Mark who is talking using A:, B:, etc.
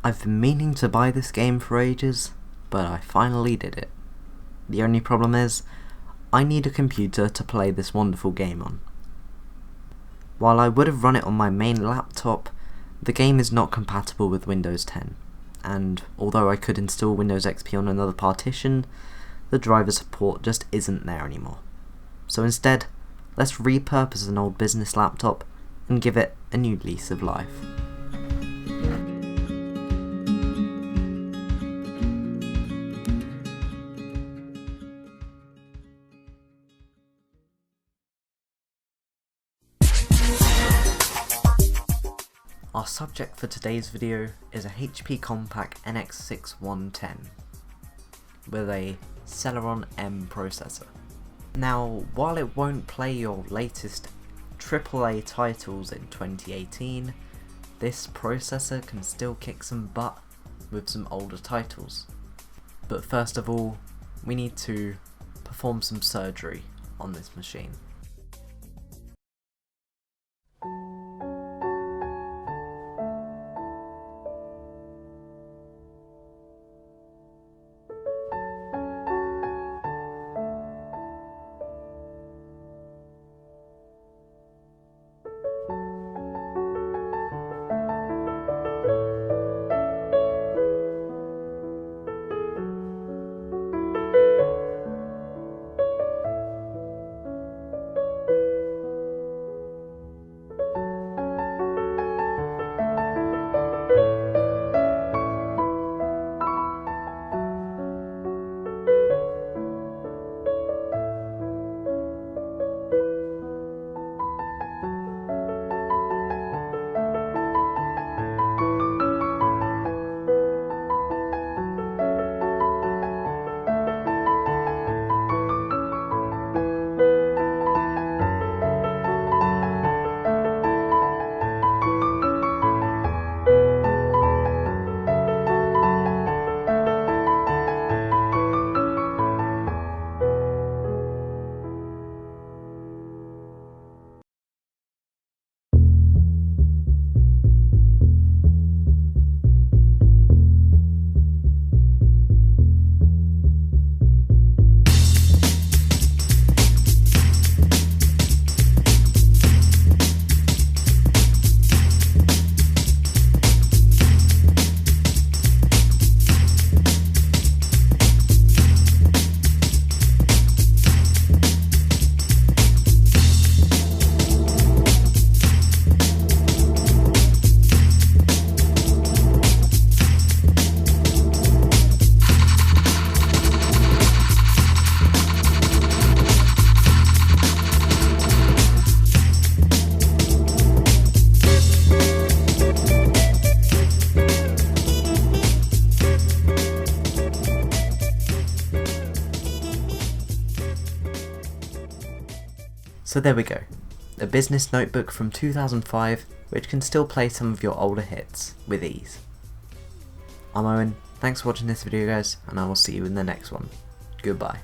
A: I've been meaning to buy this game for ages, but I finally did it. The only problem is, I need a computer to play this wonderful game on. While I would have run it on my main laptop, the game is not compatible with Windows 10, and although I could install Windows XP on another partition, the driver support just isn't there anymore. So instead, let's repurpose an old business laptop and give it a new lease of life. Our subject for today's video is a HP Compaq NX6110 with a Celeron M processor. Now, while it won't play your latest AAA titles in 2018, this processor can still kick some butt with some older titles. But first of all, we need to perform some surgery on this machine. So there we go, a business notebook from 2005 which can still play some of your older hits with ease. I'm Owen, thanks for watching this video guys, and I will see you in the next one. Goodbye.